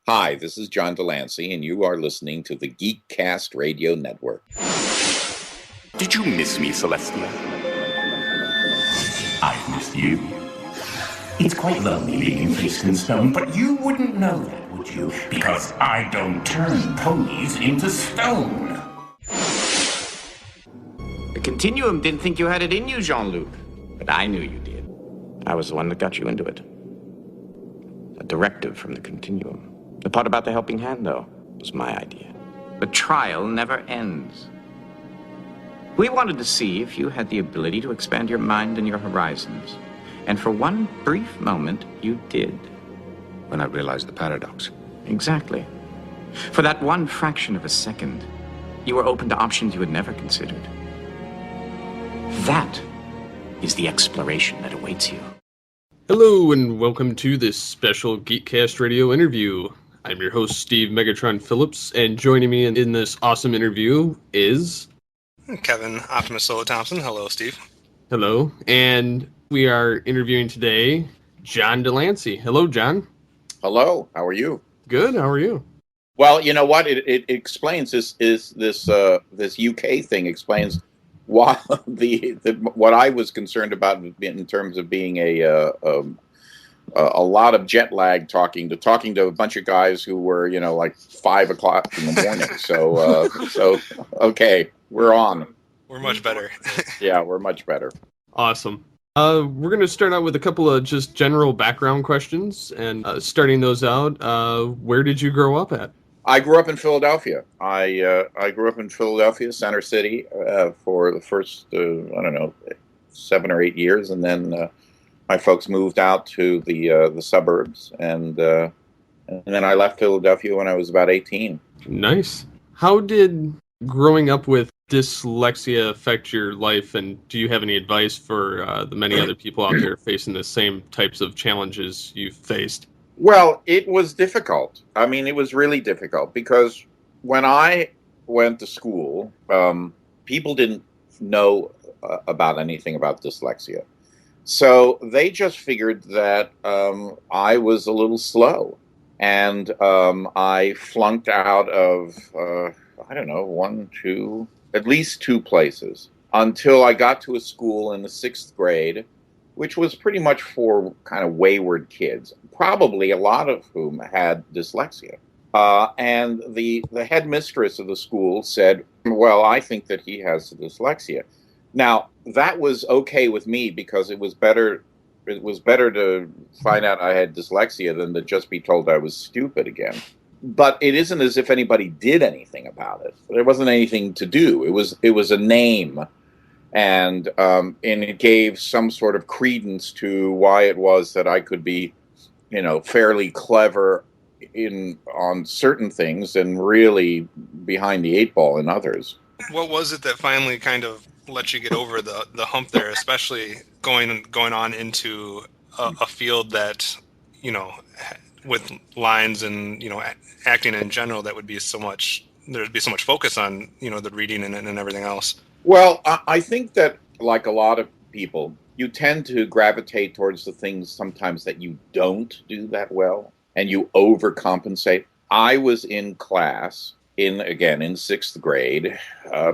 Hi, this is John Lancie, and you are listening to the Geekcast Radio Network. Did you miss me, Celestia? I've missed you. It's quite lonely living faced in stone, but you wouldn't know that, would you? Because I don't turn ponies into stone. The Continuum didn't think you had it in you, Jean-Luc. But I knew you did. I was the one that got you into it. A directive from the Continuum. The part about the helping hand, though, was my idea. The trial never ends. We wanted to see if you had the ability to expand your mind and your horizons. And for one brief moment, you did. When I realized the paradox. Exactly. For that one fraction of a second, you were open to options you had never considered. That is the exploration that awaits you. Hello, and welcome to this special Geekcast Radio interview. I'm your host, Steve Megatron Phillips, and joining me in this awesome interview is... Kevin Optimus Solo Thompson. Hello, Steve. Hello, and we are interviewing today John Lancie. Hello, John. Hello, how are you? Good, how are you? Well, you know what? It explains this UK thing explains why what I was concerned about in terms of being a lot of jet lag talking to a bunch of guys who were, like 5 o'clock in the morning. So okay, we're on. We're much better. Yeah, we're much better. Awesome. We're going to start out with a couple of just general background questions, and starting those out, where did you grow up at? I grew up in Philadelphia. I grew up in Philadelphia, Center City, for the first 7 or 8 years, and then my folks moved out to the suburbs, and then I left Philadelphia when I was about 18. Nice. How did growing up with dyslexia affect your life, and do you have any advice for the many other people out there facing the same types of challenges you've faced? Well, it was difficult. I mean, it was really difficult because when I went to school, people didn't know about anything about dyslexia. So they just figured that I was a little slow. And I flunked out of, at least 2 places until I got to a school in the 6th grade, which was pretty much for kind of wayward kids, probably a lot of whom had dyslexia. And the headmistress of the school said, well, I think that he has dyslexia. Now, that was okay with me because it was better to find out I had dyslexia than to just be told I was stupid again. But it isn't as if anybody did anything about it. There wasn't anything to do. It was a name. And it gave some sort of credence to why it was that I could be, fairly clever on certain things and really behind the 8 ball in others. What was it that finally kind of let you get over the hump there, especially going on into a field that, with lines and, acting in general, that would be there'd be so much focus on, the reading and everything else? Well, I think that, like a lot of people, you tend to gravitate towards the things sometimes that you don't do that well, and you overcompensate. I was in class, in 6th grade,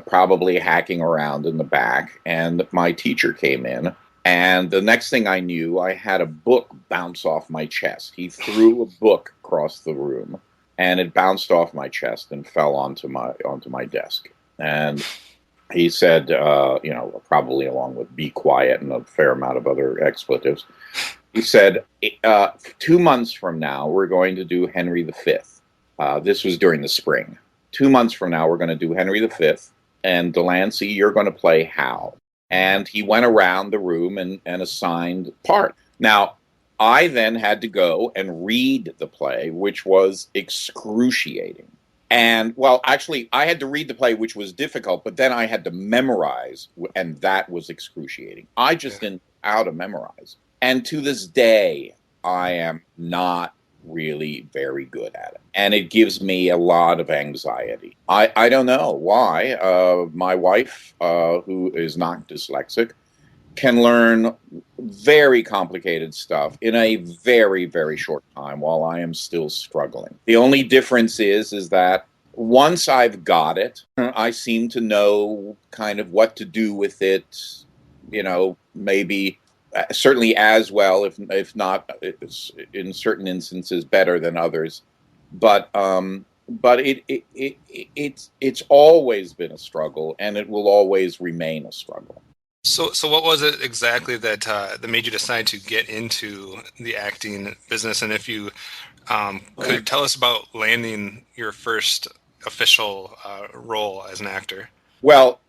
probably hacking around in the back, and my teacher came in, and the next thing I knew, I had a book bounce off my chest. He threw a book across the room, and it bounced off my chest and fell onto my desk. And he said, probably along with "be quiet" and a fair amount of other expletives, he said, 2 months from now, we're going to do Henry V. This was during the spring. 2 months from now, we're going to do Henry V, and Delancey, you're going to play Hal. And he went around the room and assigned part. Now, I then had to go and read the play, which was excruciating. And, well, actually, I had to read the play, which was difficult, but then I had to memorize, and that was excruciating. I just didn't know how to memorize. And to this day, I am not really very good at it. And it gives me a lot of anxiety. I don't know why. My wife, who is not dyslexic, can learn very complicated stuff in a very, very short time while I am still struggling. The only difference is that once I've got it, I seem to know kind of what to do with it, maybe certainly as well, if not in certain instances better than others. But it's always been a struggle, and it will always remain a struggle. So what was it exactly that made you decide to get into the acting business? And if you could tell us about landing your first official role as an actor? Well,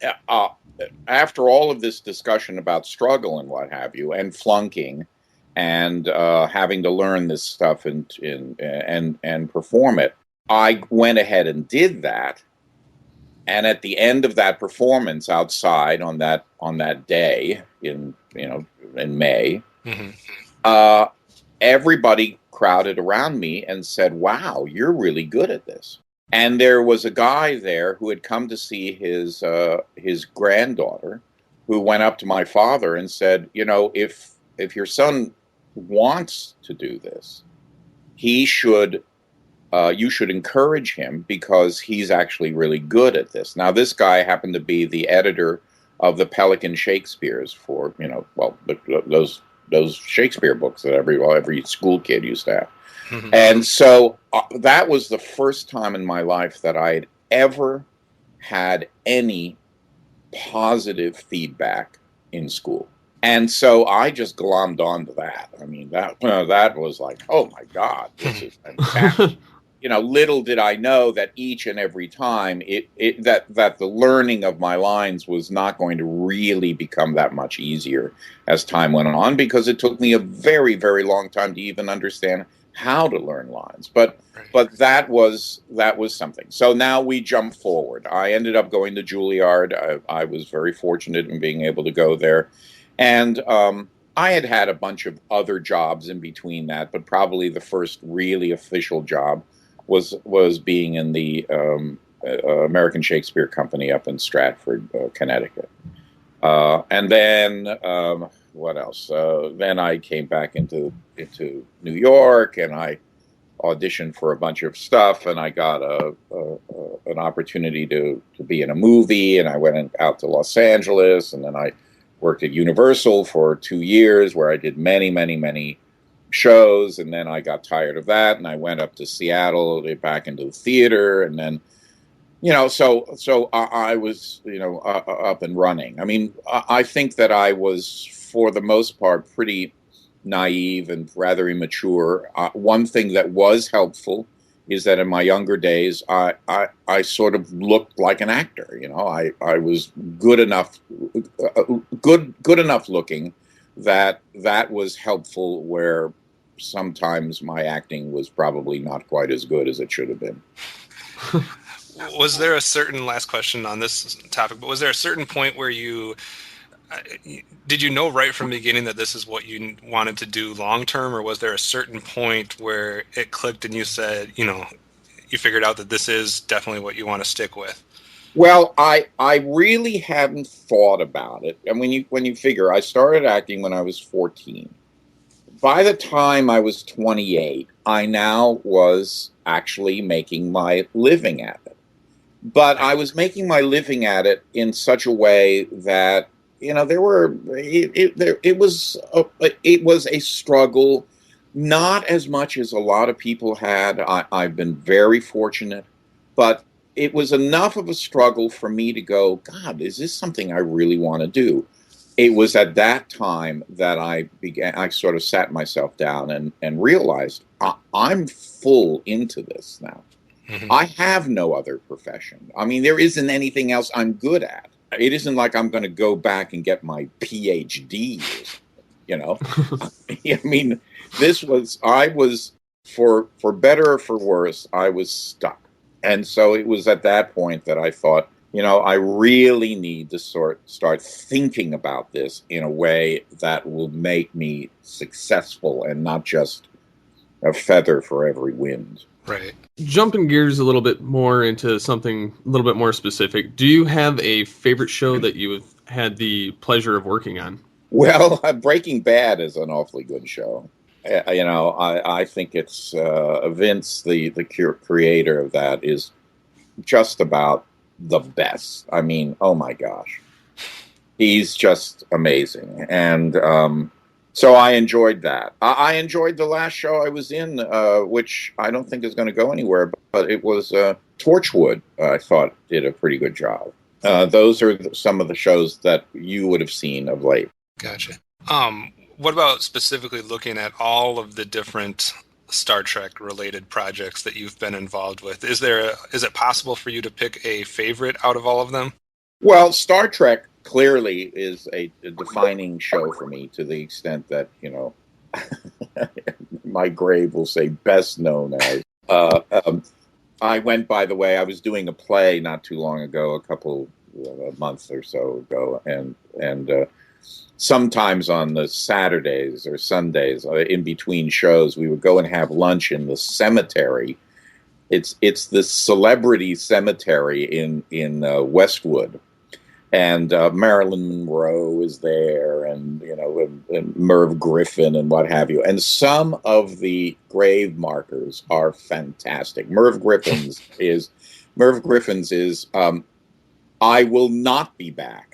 after all of this discussion about struggle and what have you, and flunking, and having to learn this stuff and perform it, I went ahead and did that. And at the end of that performance outside on that day in May, mm-hmm. Everybody crowded around me and said, "Wow, you're really good at this." And there was a guy there who had come to see his granddaughter, who went up to my father and said, if your son wants to do this, he should. You should encourage him because he's actually really good at this. Now, this guy happened to be the editor of the Pelican Shakespeares for, those Shakespeare books that every school kid used to have. Mm-hmm. And so that was the first time in my life that I had ever had any positive feedback in school. And so I just glommed onto that. I mean, that was like, oh my God, this is fantastic. Little did I know that each and every time that the learning of my lines was not going to really become that much easier as time went on, because it took me a very, very long time to even understand how to learn lines. But that was something. So now we jump forward. I ended up going to Juilliard. I was very fortunate in being able to go there. And I had a bunch of other jobs in between that, but probably the first really official job was being in the American Shakespeare Company up in Stratford, Connecticut. And then what else? Then I came back into New York, and I auditioned for a bunch of stuff, and I got an opportunity to be in a movie, and I went out to Los Angeles, and then I worked at Universal for 2 years, where I did many, many, many shows, and then I got tired of that, and I went up to Seattle, back into the theater, and then, so I was, up and running. I mean, I think that I was, for the most part, pretty naive and rather immature. One thing that was helpful is that in my younger days, I sort of looked like an actor. I was good enough looking that was helpful, where sometimes my acting was probably not quite as good as it should have been. Was there a certain, last question on this topic, but was there a certain point where did you know right from the beginning that this is what you wanted to do long term, or was there a certain point where it clicked and you said, you figured out that this is definitely what you want to stick with? Well, I really hadn't thought about it. And when you figure, I started acting when I was 14. By the time I was 28, I now was actually making my living at it. But I was making my living at it in such a way that, it was a struggle, not as much as a lot of people had. I've been very fortunate, but it was enough of a struggle for me to go, God, is this something I really want to do? It was at that time that I sort of sat myself down and realized I'm full into this now. Mm-hmm. I have no other profession. I mean, there isn't anything else I'm good at. It isn't like I'm going to go back and get my PhD, I mean, I was, for better or for worse, I was stuck. And so it was at that point that I thought, I really need to start thinking about this in a way that will make me successful and not just a feather for every wind. Right. Jumping gears a little bit more into something a little bit more specific, do you have a favorite show that you have had the pleasure of working on? Well, Breaking Bad is an awfully good show. I think it's Vince, the creator of that, is just about the best. I mean, oh my gosh, he's just amazing. And so I enjoyed that. I enjoyed the last show I was in, which I don't think is going to go anywhere, but it was Torchwood. I thought did a pretty good job. Those are some of the shows that you would have seen of late. Gotcha. What about specifically looking at all of the different Star Trek related projects that you've been involved with? Is it possible for you to pick a favorite out of all of them? Well, Star Trek clearly is a defining show for me, to the extent that, my grave will say best known as. I went, by the way, I was doing a play not too long ago, a month or so ago, and sometimes on the Saturdays or Sundays, in between shows, we would go and have lunch in the cemetery. It's the celebrity cemetery in Westwood, and Marilyn Monroe is there, and and Merv Griffin and what have you. And some of the grave markers are fantastic. Merv Griffin's is I will not be back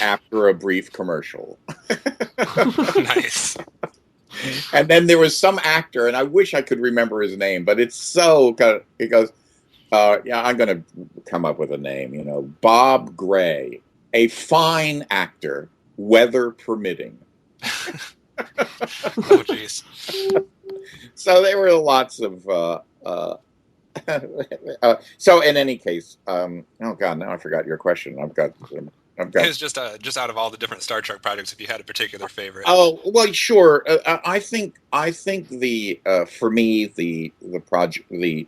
after a brief commercial. Nice. And then there was some actor, and I wish I could remember his name, but it's so good. He goes, I'm going to come up with a name, Bob Gray, a fine actor, weather permitting. Oh, jeez. So there were lots of, so in any case, oh God, now I forgot your question. I've got. It's just out of all the different Star Trek projects, if you had a particular favorite. Oh well, sure. I think the for me the project the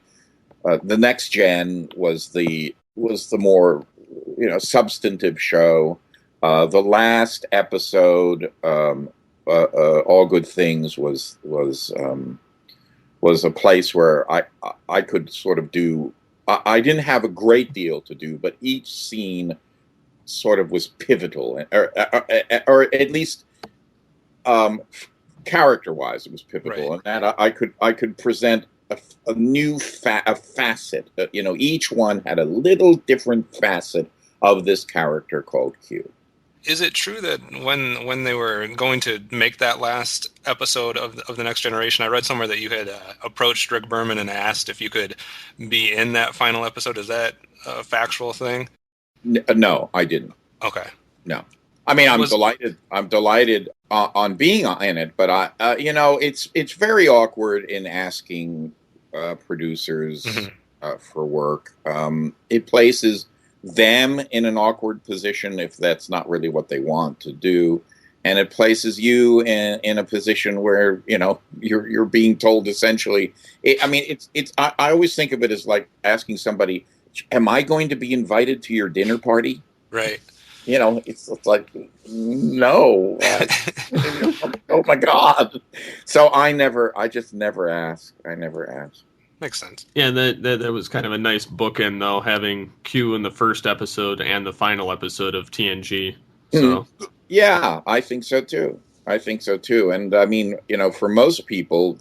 Next Gen was the more substantive show. The last episode, All Good Things, was a place where I could sort of do. I didn't have a great deal to do, but each scene sort of was pivotal, or at least character-wise, it was pivotal, right. And that I could present a new facet. Each one had a little different facet of this character called Q. Is it true that when they were going to make that last episode of the Next Generation, I read somewhere that you had approached Rick Berman and asked if you could be in that final episode? Is that a factual thing? No, I didn't. Okay. No. I mean, I'm delighted. I'm delighted on being in it, but it's very awkward in asking producers for work. It places them in an awkward position if that's not really what they want to do, and it places you in a position where you're being told essentially. I always think of it as like asking somebody, am I going to be invited to your dinner party? Right. It's like, no. Oh my God. So I just never ask. I never ask. Makes sense. Yeah, that was kind of a nice bookend, though, having Q in the first episode and the final episode of TNG. So. Yeah, I think so too. And I mean, for most people,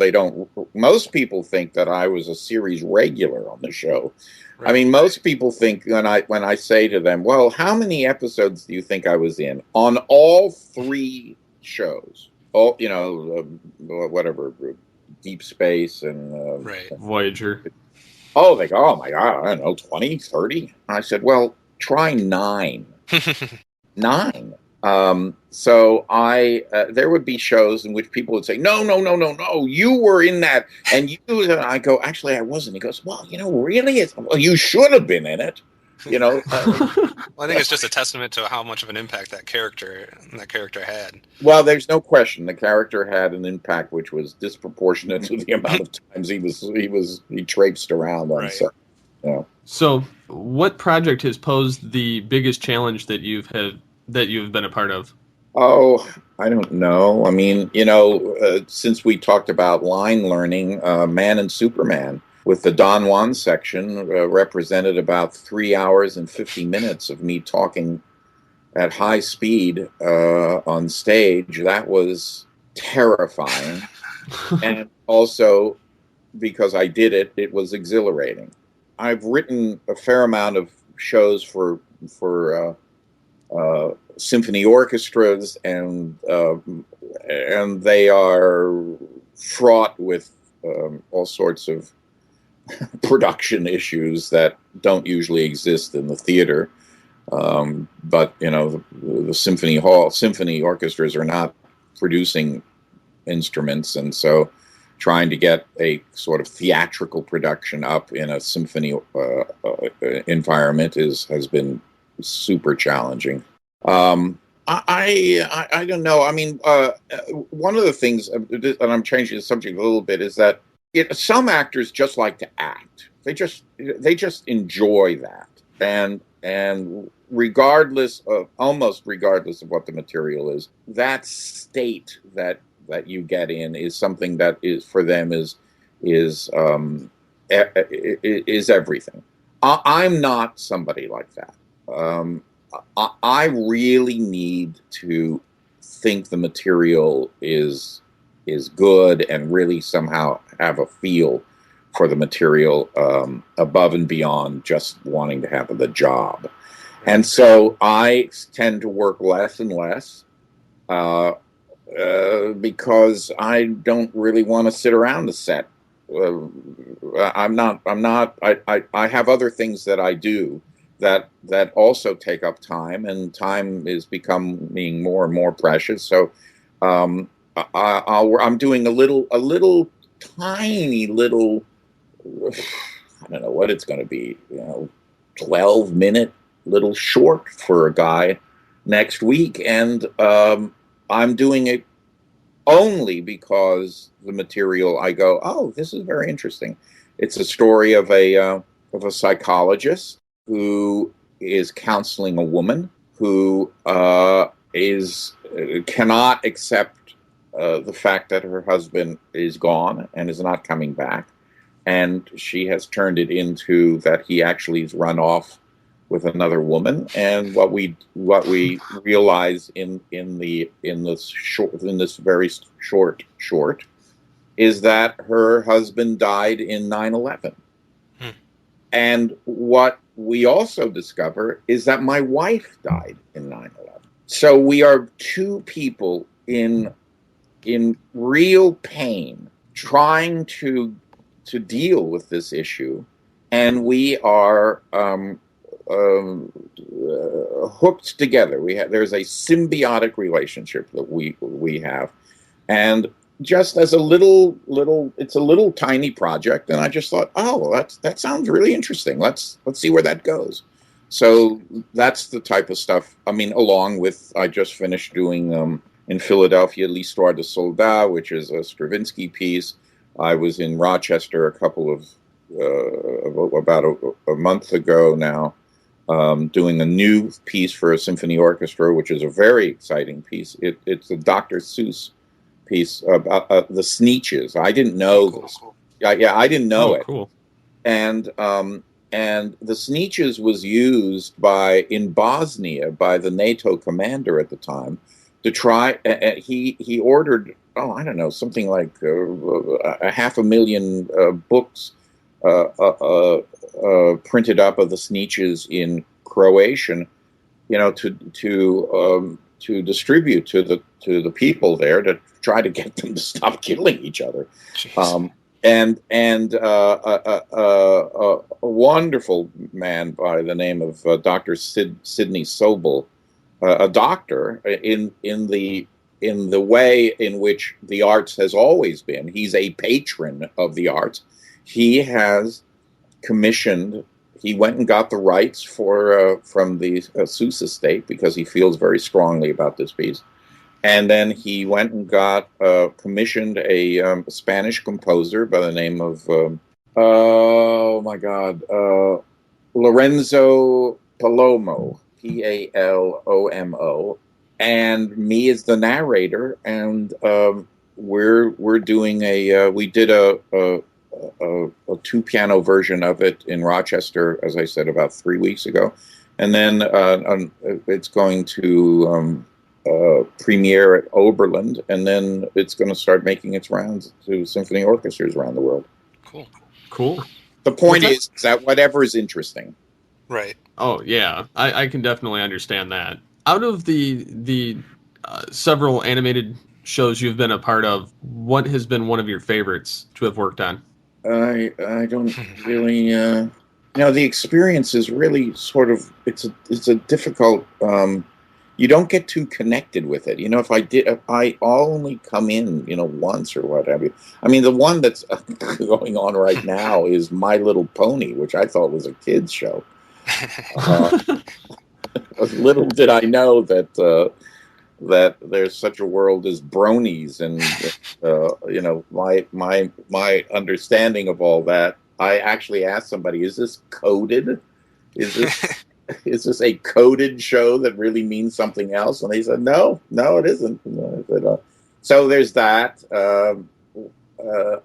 most people think that I was a series regular on the show. Right. I mean, most people think when I say to them, well, how many episodes do you think I was in on all three shows? Whatever, Deep Space and Voyager. Oh, they go, oh my God, I don't know, 20, 30? I said, well, try 9. 9. So there would be shows in which people would say, no, you were in that. And I go, actually, I wasn't. He goes, well, really? Well, you should have been in it. Well, I think it's just a testament to how much of an impact that character had. Well, there's no question the character had an impact which was disproportionate to the amount of times he traipsed around on set. Yeah. So, what project has posed the biggest challenge that you've been a part of? Oh, I don't know. I mean, since we talked about line learning, Man and Superman with the Don Juan section represented about 3 hours and 50 minutes of me talking at high speed on stage, that was terrifying. And also, because I did it, it was exhilarating. I've written a fair amount of shows for symphony orchestras, and they are fraught with all sorts of production issues that don't usually exist in the theater. But the symphony orchestras are not producing instruments, and so trying to get a sort of theatrical production up in a symphony environment has been super challenging. I don't know. I mean, one of the things, and I'm changing the subject a little bit, is that some actors just like to act. They just enjoy that, and almost regardless of what the material is, that state that you get in is something that is for them is everything. I'm not somebody like that. I really need to think the material is good and really somehow have a feel for the material above and beyond just wanting to have the job. And so I tend to work less and less because I don't really want to sit around the set. I have other things that I do that also take up time, and time is becoming more and more precious. So I'm doing a little tiny little, I don't know what it's going to be, 12-minute little short for a guy next week, and I'm doing it only because the material, I go, oh, this is very interesting. It's a story of a psychologist who is counseling a woman who cannot accept the fact that her husband is gone and is not coming back, and she has turned it into that he actually has run off with another woman. And what we realize in this very short is that her husband died in 9/11. And what we also discover is that my wife died in 9/11. So we are two people in real pain trying to deal with this issue, and we are hooked together. There's a symbiotic relationship that we have, and just as it's a little tiny project, and I just thought, oh, that sounds really interesting. Let's see where that goes. So that's the type of stuff. I mean, along with, I just finished doing in Philadelphia L'Histoire de Soldat, which is a Stravinsky piece. I was in Rochester a couple of about a month ago now, doing a new piece for a symphony orchestra, which is a very exciting piece. It's a Dr. Seuss piece about the Sneetches. I didn't know this. Yeah, I didn't know it. Cool. And the Sneetches was used in Bosnia by the NATO commander at the time to try. He ordered, I don't know, something like 500,000 books printed up of the Sneetches in Croatian, to distribute to the people there, to try to get them to stop killing each other. And a wonderful man by the name of Dr. Sidney Sobel, a doctor in the way in which the arts has always been. He's a patron of the arts. He has commissioned. He went and got the rights from the Seuss estate because he feels very strongly about this piece. And then he went and commissioned a Spanish composer by the name of, Lorenzo Palomo, Palomo, and me as the narrator. And we're doing we did a 2-piano version of it in Rochester, as I said, about 3 weeks ago. and then it's going to premiere at Oberlin, and then it's going to start making its rounds to symphony orchestras around the world. Cool. The point is that whatever is interesting. Right. Oh yeah, I can definitely understand that. Out of the several animated shows you've been a part of, what has been one of your favorites to have worked on? I don't really the experience is really sort of it's a difficult you don't get too connected with it. If I only come in once or whatever. I mean, the one that's going on right now is My Little Pony, which I thought was a kids show. Little did I know that there's such a world as bronies, and my understanding of all that. I actually asked somebody, "Is this coded? Is this a coded show that really means something else?" And they said, "No, it isn't." So there's that.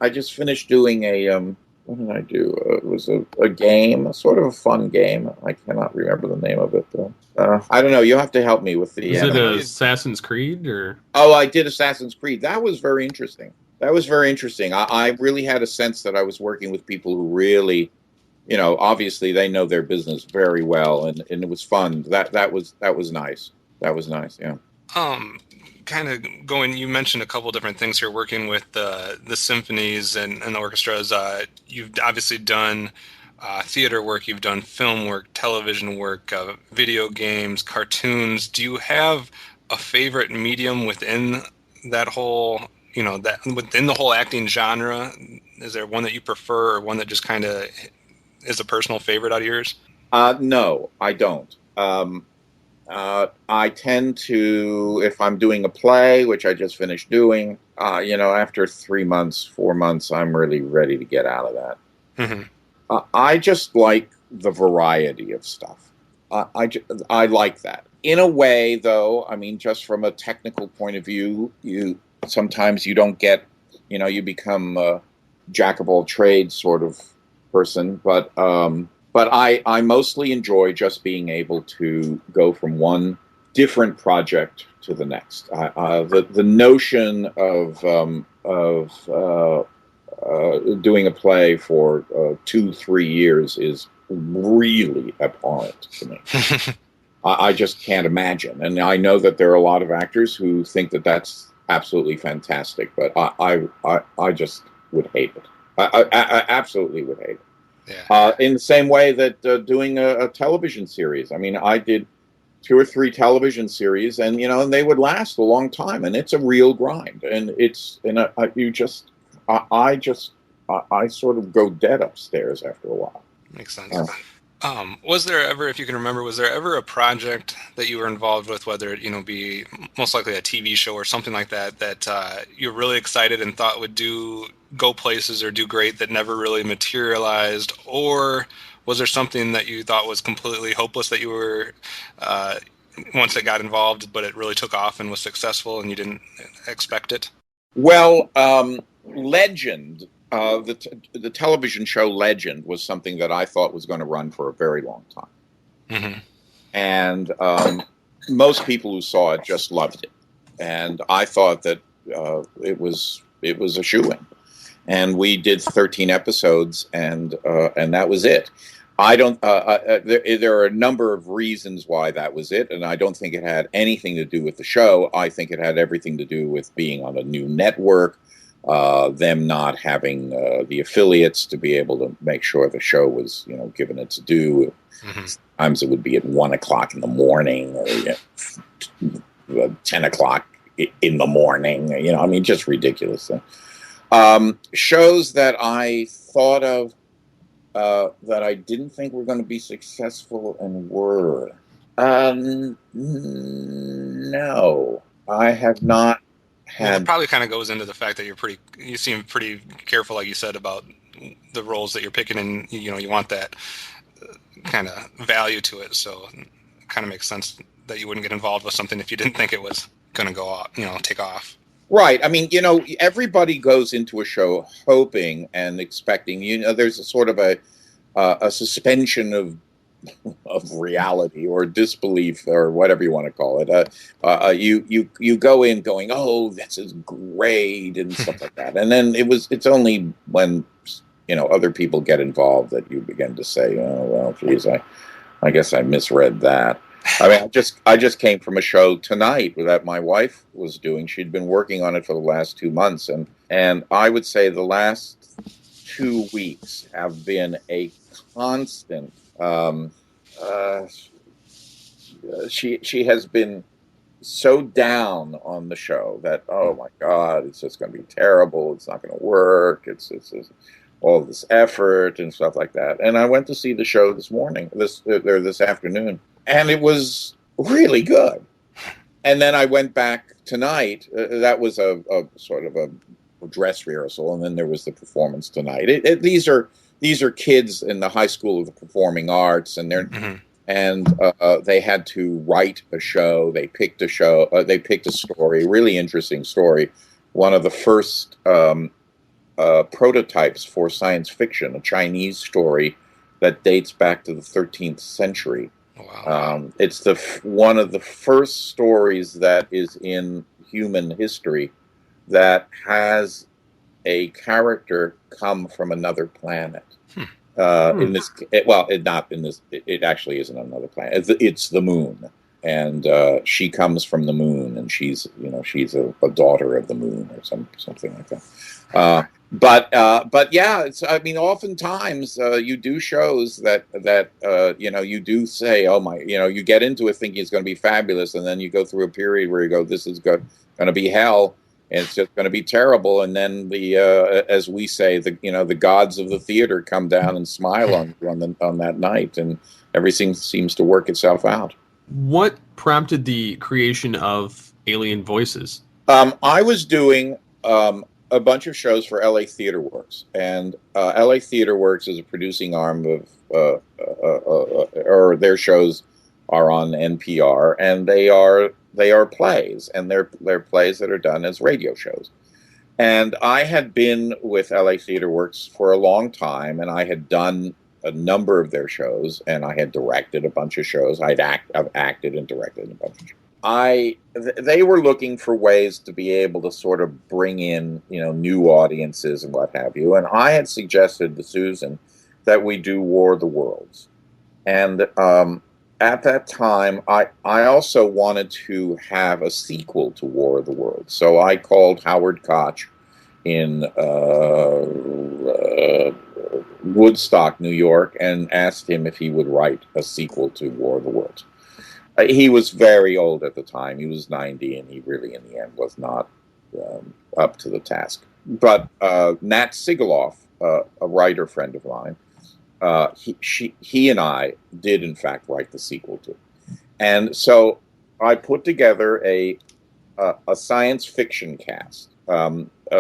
I just finished doing a. What did I do? It was a game, sort of a fun game. I cannot remember the name of it, though. I don't know. You'll have to help me with the. Is it Assassin's Creed or? Oh, I did Assassin's Creed. That was very interesting. I really had a sense that I was working with people who really, obviously they know their business very well, and it was fun. That was nice. That was nice. Yeah. Kind of going, you mentioned a couple different things here, working with the symphonies and the orchestras. You've obviously done theater work, you've done film work, television work, video games, cartoons. Do you have a favorite medium within that whole, that within the whole acting genre? Is there one that you prefer, or one that just kind of is a personal favorite out of yours? No, I don't. I tend to, if I'm doing a play, which I just finished doing, after 3 months, 4 months, I'm really ready to get out of that. Mm-hmm. I just like the variety of stuff. I like that. In a way, though, I mean, just from a technical point of view, sometimes you don't get, you become a jack of all trades sort of person, but I mostly enjoy just being able to go from one different project to the next. The notion of doing a play for 2-3 years is really abhorrent to me. I just can't imagine. And I know that there are a lot of actors who think that that's absolutely fantastic, but I just would hate it. I absolutely would hate it. Yeah. In the same way that doing a television series. I mean, I did 2 or 3 television series, and and they would last a long time, and it's a real grind. And I sort of go dead upstairs after a while. Makes sense. Was there ever, if you can remember, was there ever a project that you were involved with, whether it be most likely a TV show or something like that you're really excited and thought would go places or do great, that never really materialized? Or was there something that you thought was completely hopeless that you were once it got involved, but it really took off and was successful and you didn't expect it? Well, Legend. The television show Legend was something that I thought was going to run for a very long time. Mm-hmm. And most people who saw it just loved it. And I thought that it was a shoo-in. And we did 13 episodes, and that was it. I don't. There are a number of reasons why that was it, and I don't think it had anything to do with the show. I think it had everything to do with being on a new network. Them not having the affiliates to be able to make sure the show was, given its due. Mm-hmm. Sometimes it would be at 1:00 in the morning, or 10 o'clock in the morning. I mean, just ridiculous. Shows that I thought of that I didn't think were going to be successful and were. No, I have not. Well, it probably kind of goes into the fact that you seem pretty careful, like you said, about the roles that you're picking, and you want that kind of value to it. So it kind of makes sense that you wouldn't get involved with something if you didn't think it was going to go off, take off. Right. I mean, everybody goes into a show hoping and expecting. There's a sort of a suspension of of reality or disbelief or whatever you want to call it. You go in going, oh, this is great and stuff like that, and then it's only when other people get involved that you begin to say, oh well, geez, I guess I misread that. I mean, I just came from a show tonight that my wife was doing. She'd been working on it for the last 2 months, and I would say the last 2 weeks have been a constant. She has been so down on the show that, oh my God, it's just going to be terrible. It's not going to work. It's all this effort and stuff like that. And I went to see the show this afternoon, and it was really good. And then I went back tonight. That was a sort of a dress rehearsal, and then there was the performance tonight. These are kids in the High School of the Performing Arts, and they had to write a show. They picked a show. They picked a story, really interesting story. One of the first prototypes for science fiction, a Chinese story that dates back to the 13th century. Wow. It's one of the first stories that is in human history that has a character come from another planet. In this, it actually isn't another planet. It's the moon, and she comes from the moon, and she's a daughter of the moon or something like that. But yeah, oftentimes you do shows that you do say, oh my, you get into it thinking it's going to be fabulous, and then you go through a period where you go, this is going to be hell. And it's just going to be terrible, and then as we say, the gods of the theater come down and smile on that night, and everything seems to work itself out. What prompted the creation of Alien Voices? I was doing a bunch of shows for LA Theater Works, and LA Theater Works is a producing arm of, or their shows are on NPR, and they are plays, and they're plays that are done as radio shows. And I had been with LA Theater Works for a long time, and I had done a number of their shows, and I had directed a bunch of shows. I've acted and directed a bunch of shows. They were looking for ways to be able to sort of bring in, new audiences and what have you. And I had suggested to Susan that we do War of the Worlds. And at that time, I also wanted to have a sequel to War of the Worlds. So I called Howard Koch in Woodstock, New York, and asked him if he would write a sequel to War of the Worlds. He was very old at the time. He was 90, and he really, in the end, was not up to the task. But Nat Sigaloff, a writer friend of mine, he and I did, in fact, write the sequel to it. And so I put together a science fiction cast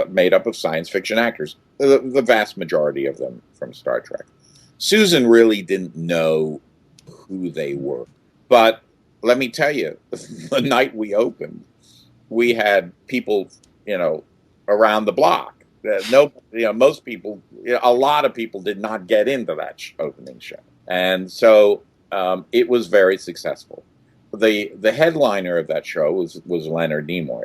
made up of science fiction actors, the vast majority of them from Star Trek. Susan really didn't know who they were. But let me tell you, the night we opened, we had people, around the block. Most people, a lot of people did not get into that opening show. And so it was very successful. The headliner of that show was Leonard Nimoy.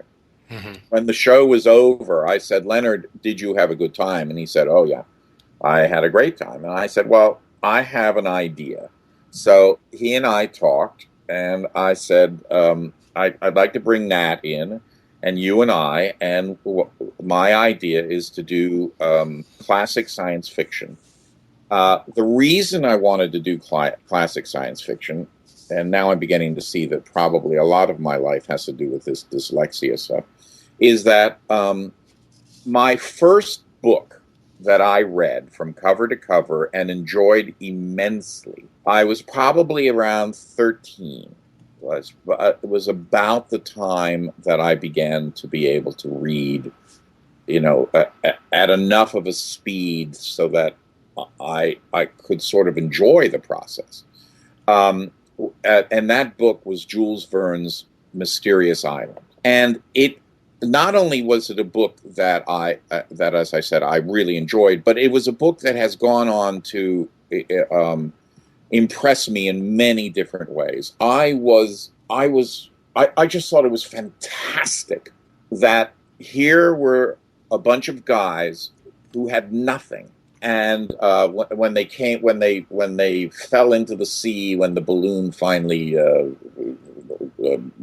Mm-hmm. When the show was over, I said, Leonard, did you have a good time? And he said, oh, yeah, I had a great time. And I said, well, I have an idea. So he and I talked, and I said, I'd like to bring Nat in, and you and I, and my idea is to do classic science fiction. The reason I wanted to do classic science fiction, and now I'm beginning to see that probably a lot of my life has to do with this dyslexia stuff, is that my first book that I read from cover to cover and enjoyed immensely, I was probably around 13. It was about the time that I began to be able to read, at enough of a speed so that I could sort of enjoy the process. And that book was Jules Verne's Mysterious Island. And it not only was it a book that as I said, I really enjoyed, but it was a book that has gone on to impressed me in many different ways. I just thought it was fantastic that here were a bunch of guys who had nothing, and when they fell into the sea, when the balloon finally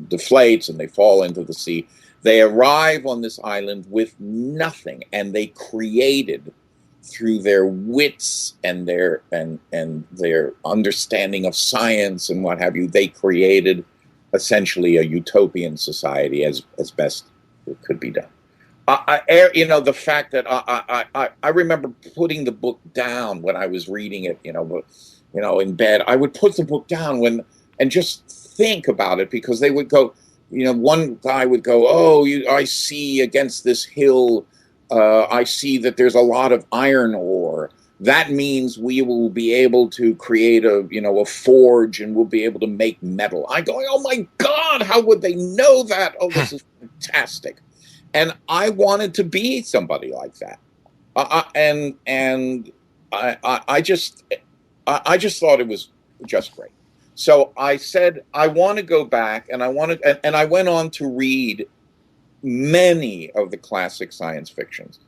deflates and they fall into the sea, they arrive on this island with nothing, and they created through their wits and their understanding of science and what have you. They created essentially a utopian society as best it could be done. The fact that I remember putting the book down when I was reading it, in bed. I would put the book down and just think about it, because they would go, one guy would go, "Oh, I see against this hill, I see that there's a lot of iron ore. That means we will be able to create a forge, and we'll be able to make metal." I go, "Oh my God, how would they know that? Oh, this is fantastic." And I wanted to be somebody like that. I just thought it was just great. So I said, I want to go back, and I went on to read many of the classic science fictions.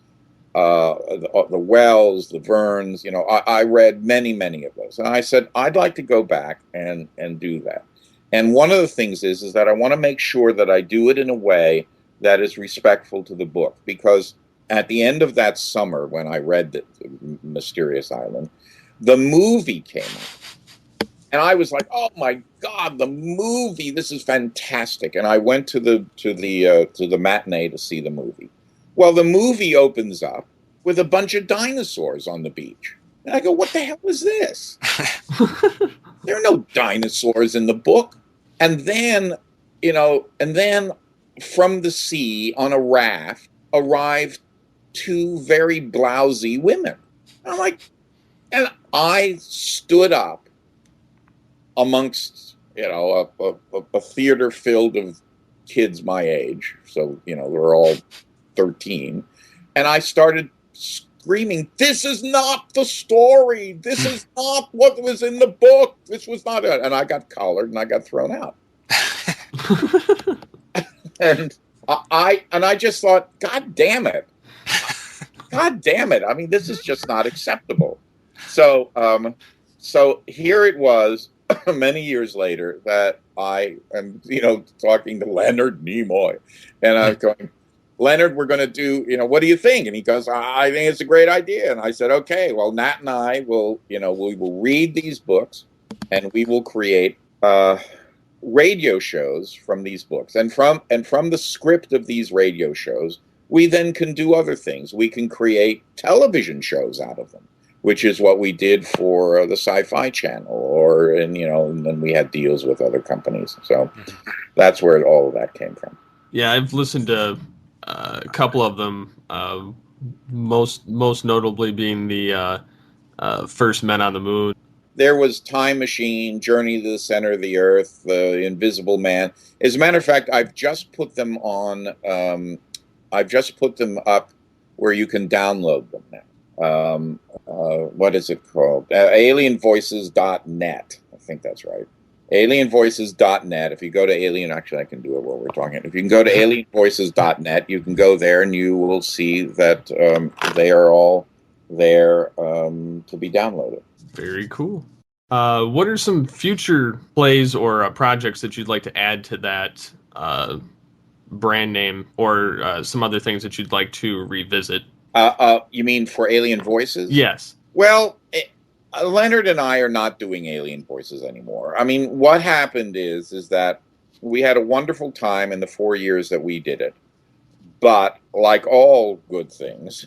The Wells, the Vernes, I read many of those. And I said, I'd like to go back and do that. And one of the things is that I want to make sure that I do it in a way that is respectful to the book. Because at the end of that summer, when I read the Mysterious Island, the movie came out. And I was like, "Oh my God, the movie! This is fantastic!" And I went to the matinee to see the movie. Well, the movie opens up with a bunch of dinosaurs on the beach, and I go, "What the hell is this?" There are no dinosaurs in the book. And then, from the sea on a raft arrived two very blousy women. I'm like, and I stood up amongst a theater filled of kids my age, so they're all 13, and I started screaming, "This is not the story. This is not what was in the book. This was not it." And I got collared and I got thrown out. And I just thought, God damn it. I mean, this is just not acceptable. So here it was many years later that I am, talking to Leonard Nimoy, and I'm going, "Leonard, we're going to do, what do you think?" And he goes, "I think it's a great idea." And I said, "Okay, well, Nat and I will, we will read these books, and we will create radio shows from these books, and from the script of these radio shows, we then can do other things. We can create television shows out of them, which is what we did for the Sci-Fi Channel, and then we had deals with other companies. So that's where all of that came from." Yeah, I've listened to a couple of them. Most notably being the First Men on the Moon. There was Time Machine, Journey to the Center of the Earth, The Invisible Man. As a matter of fact, I've just put them on. I've just put them up where you can download them now. What is it called? Alienvoices.net. I think that's right. Alienvoices.net. If you go to actually I can do it while we're talking. If you can go to alienvoices.net, you can go there and you will see that they are all there to be downloaded. Very cool. What are some future plays or projects that you'd like to add to that brand name, or some other things that you'd like to revisit? You mean for Alien Voices? Yes. Well, Leonard and I are not doing Alien Voices anymore. I mean, what happened is that we had a wonderful time in the 4 years that we did it. But like all good things,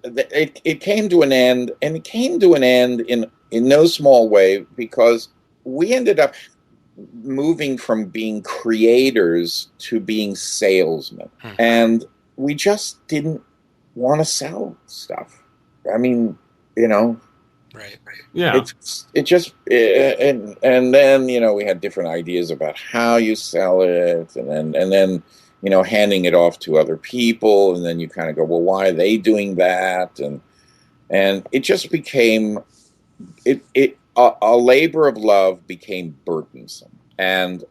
it came to an end, and it came to an end in no small way because we ended up moving from being creators to being salesmen. And we just didn't want to sell stuff. I mean, Right. Yeah. And then, we had different ideas about how you sell it, and then handing it off to other people, and then you kind of go, well, why are they doing that? And it just became a labor of love became burdensome, and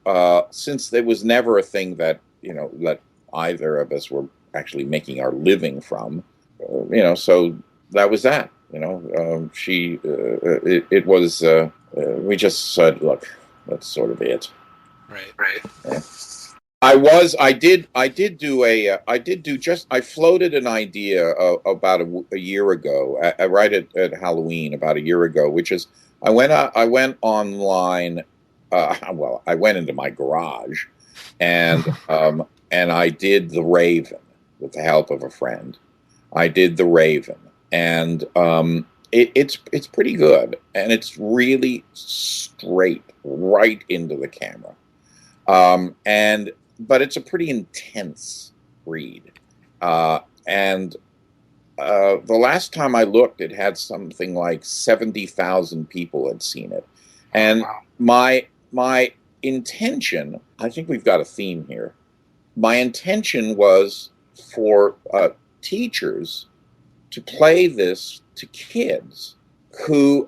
since there was never a thing that that either of us were actually making our living from, so that was that. It was. We just said, look, that's sort of it. Right. Yeah. I floated an idea about a year ago, right at Halloween, about a year ago, which is I went online. Well, I went into my garage, and and I did the Raven with the help of a friend. I did the Raven, and it's pretty good, and it's really straight right into the camera. And but it's a pretty intense read. And the last time I looked, it had something like 70,000 people had seen it. And Wow. my intention, I think we've got a theme here. My intention was for teachers to play this to kids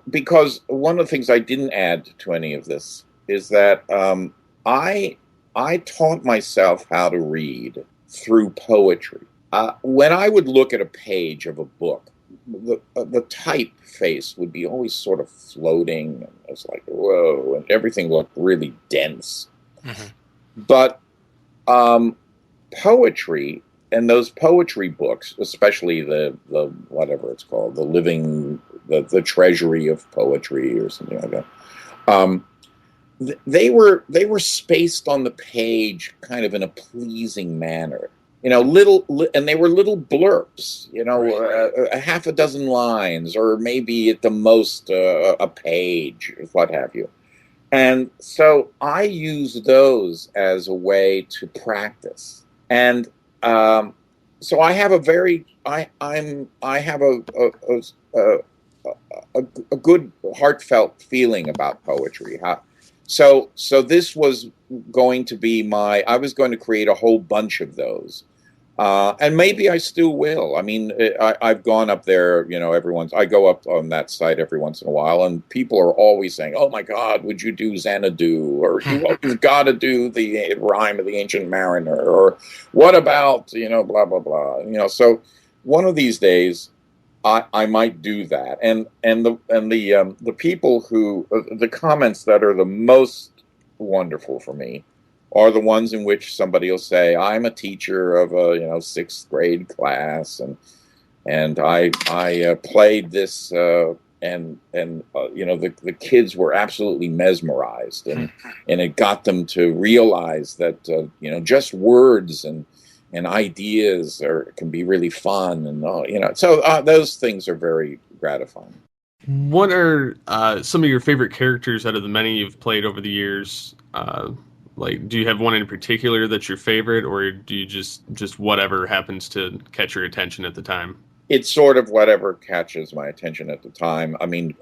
because one of the things I didn't add to any of this is that I taught myself how to read through poetry. When I would look at a page of a book, the typeface would be always sort of floating, and it's like whoa, and everything looked really dense. Mm-hmm. But poetry and those poetry books, especially the whatever it's called, the treasury of poetry or something like that. They were spaced on the page kind of in a pleasing manner, and they were little blurps, a half a dozen lines, or maybe at the most a page, what have you. And so I use those as a way to practice, and so I have I have a good heartfelt feeling about poetry. So this was going to be I was going to create a whole bunch of those. And maybe I still will. I mean, I've gone up there, I go up on that site every once in a while, and people are always saying, oh my God, would you do Xanadu? Or you've got to do the Rhyme of the Ancient Mariner, or what about, blah, blah, blah. So one of these days, I might do that, and the people who the comments that are the most wonderful for me are the ones in which somebody will say, "I'm a teacher of a sixth grade class, and I played this, and the kids were absolutely mesmerized, and it got them to realize that just words and ideas can be really fun, and so those things are very gratifying." What are some of your favorite characters out of the many you've played over the years? Like, do you have one in particular that's your favorite, or do you just whatever happens to catch your attention at the time? It's sort of whatever catches my attention at the time. I mean,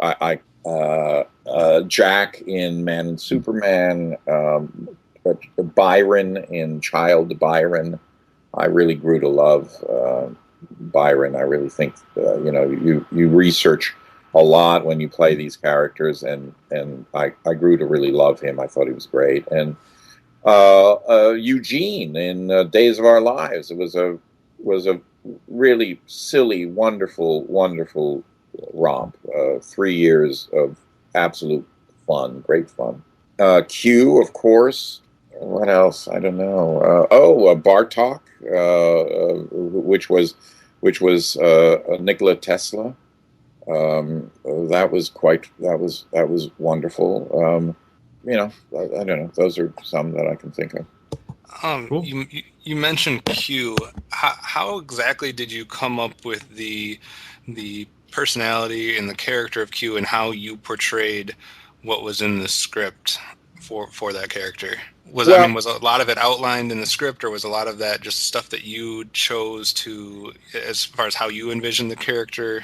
Jack in Man and Superman, Byron in Child Byron. I really grew to love Byron. I really think you research a lot when you play these characters, and I grew to really love him. I thought he was great. And Eugene in Days of Our Lives. It was a really silly, wonderful, wonderful romp. 3 years of absolute fun, great fun. Q, of course. What else? I don't know. Bartok, which was Nikola Tesla. That was wonderful. I don't know. Those are some that I can think of. Cool. You mentioned Q. How exactly did you come up with the personality and the character of Q, and how you portrayed what was in the script for that character? Was a lot of it outlined in the script, or was a lot of that just stuff that you chose to, as far as how you envisioned the character?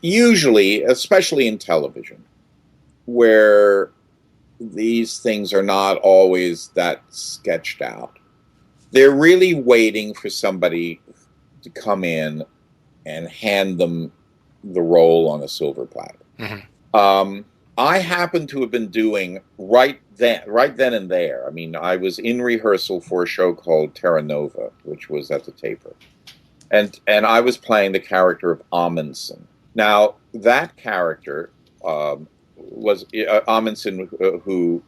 Usually, especially in television, where these things are not always that sketched out, they're really waiting for somebody to come in and hand them the role on a silver platter. I happened to have been doing right then and there. I mean, I was in rehearsal for a show called Terra Nova, which was at the Taper, and I was playing the character of Amundsen. Now, that character was Amundsen, who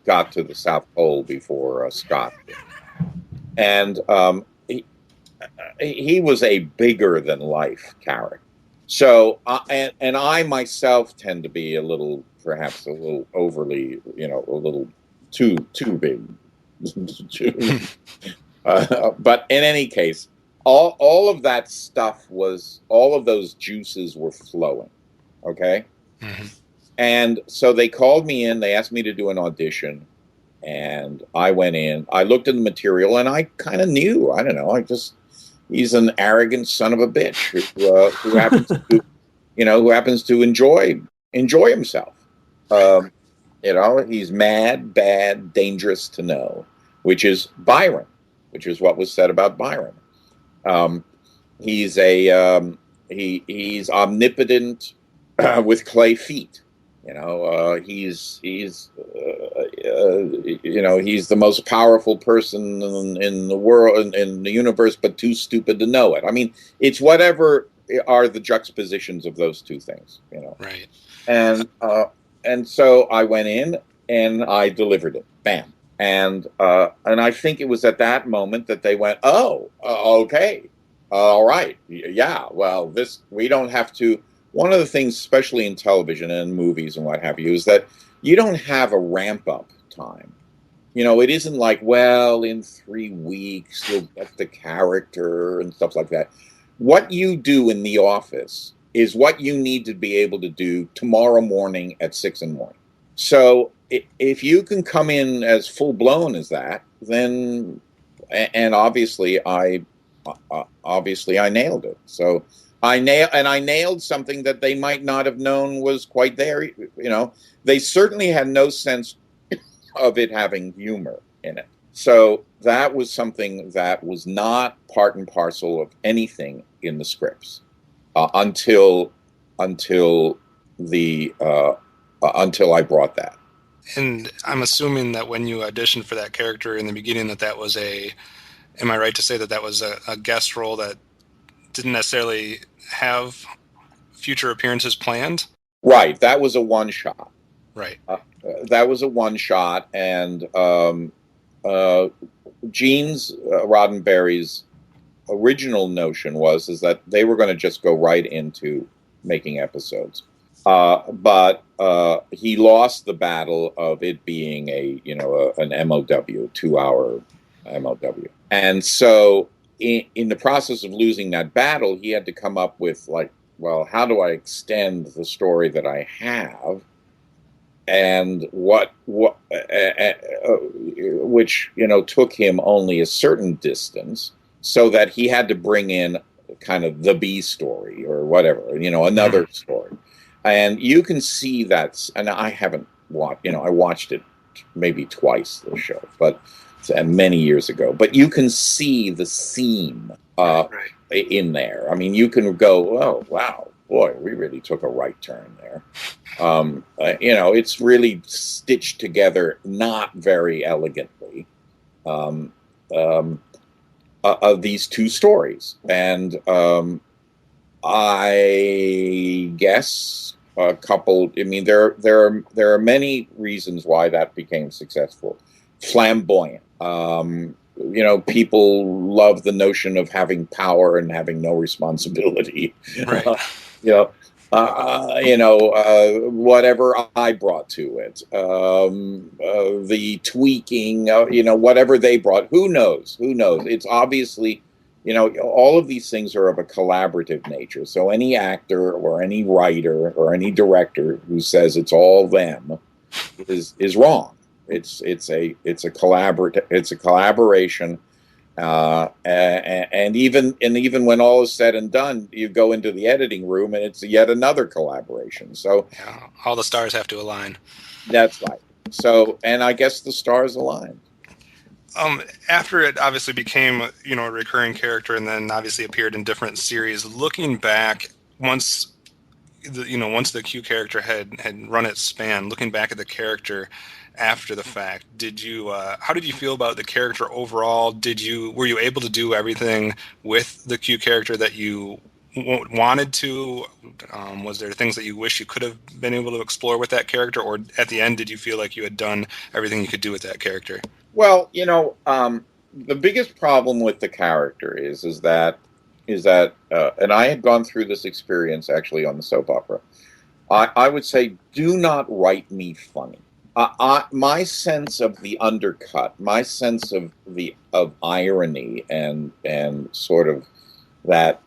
got to the South Pole before Scott did, and he was a bigger than life character. So, and I myself tend to be perhaps a little overly, a little too big. But in any case, all of that stuff all of those juices were flowing. Okay. And so they called me in, they asked me to do an audition, and I went in, I looked at the material, and I kind of knew, I don't know, he's an arrogant son of a bitch who happens to, who happens to enjoy himself. He's mad, bad, dangerous to know, which is Byron, which is what was said about Byron. He's he's omnipotent with clay feet. He's he's the most powerful person in the world, in the universe, but too stupid to know it. I mean, it's whatever are the juxtapositions of those two things, Right. And so I went in and I delivered it. Bam. And I think it was at that moment that they went, oh, okay, all right, yeah. Well, we don't have to. One of the things, especially in television and movies and what have you, is that you don't have a ramp-up time. It isn't like, well, in 3 weeks you'll get the character and stuff like that. What you do in the office is what you need to be able to do tomorrow morning at 6 in the morning. So if you can come in as full-blown as that, then, and obviously I nailed it. So I nailed something that they might not have known was quite there. They certainly had no sense of it having humor in it. So that was something that was not part and parcel of anything in the scripts until I brought that. And I'm assuming that when you auditioned for that character in the beginning, that was am I right to say that was a guest role that didn't necessarily have future appearances planned? Right. That was a one shot. Right. That was a one shot. And Gene's Roddenberry's original notion is that they were going to just go right into making episodes. But he lost the battle of it being an MOW, 2-hour MOW. And so in the process of losing that battle, he had to come up with how do I extend the story that I have, and which took him only a certain distance, so that he had to bring in kind of the B story or whatever, another story. And you can see that, and I haven't watched, I watched it maybe twice, the show, but many years ago. But you can see the seam in there. I mean, you can go, oh, wow, boy, we really took a right turn there. It's really stitched together, not very elegantly, of these two stories. And I guess a couple. I mean, there are many reasons why that became successful. Flamboyant. People love the notion of having power and having no responsibility. Right. Whatever I brought to it, the tweaking, whatever they brought. Who knows? It's obviously. All of these things are of a collaborative nature. So any actor or any writer or any director who says it's all them is wrong. It's a collaboration. And even when all is said and done, you go into the editing room and it's yet another collaboration. So yeah, all the stars have to align. That's right. So, and I guess the stars aligned. After it obviously became, a recurring character and then obviously appeared in different series, looking back, once the Q character had run its span, looking back at the character after the fact, how did you feel about the character overall? Were you able to do everything with the Q character that you wanted to? Was there things that you wish you could have been able to explore with that character, or at the end did you feel like you had done everything you could do with that character? Well, the biggest problem with the character is that and I had gone through this experience actually on the soap opera. I would say, do not write me funny. My sense of the undercut, my sense of irony and sort of that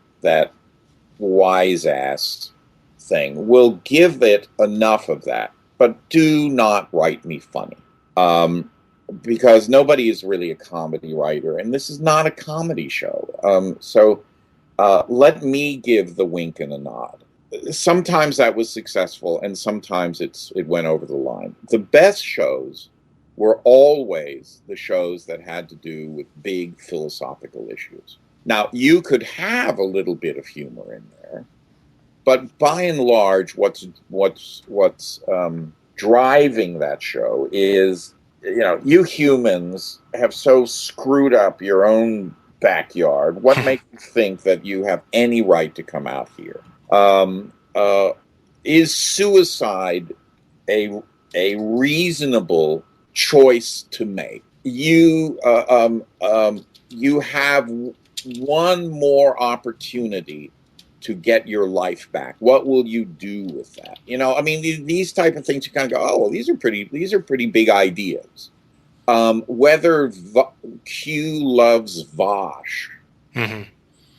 wise ass thing will give it enough of that, but do not write me funny. Because nobody is really a comedy writer, and this is not a comedy show. So let me give the wink and a nod. Sometimes that was successful, and sometimes it went over the line. The best shows were always the shows that had to do with big philosophical issues. Now, you could have a little bit of humor in there, but by and large, what's driving that show is, you humans have so screwed up your own backyard. What makes you think that you have any right to come out here? Is suicide a reasonable choice to make? You have one more opportunity to get your life back. What will you do with that? These type of things, you kind of go, oh, well, these are pretty big ideas. Whether Q loves Vosh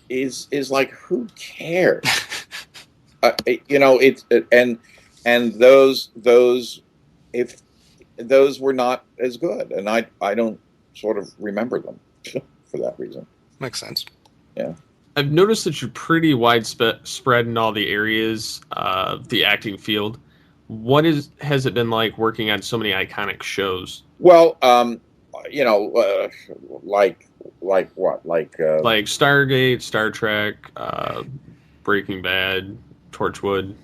is like, who cares? And those if those were not as good, and I don't sort of remember them for that reason. Makes sense. Yeah. I've noticed that you're pretty widespread in all the areas of the acting field. Has it been like working on so many iconic shows? Well, like what? Like Stargate, Star Trek, Breaking Bad, Torchwood.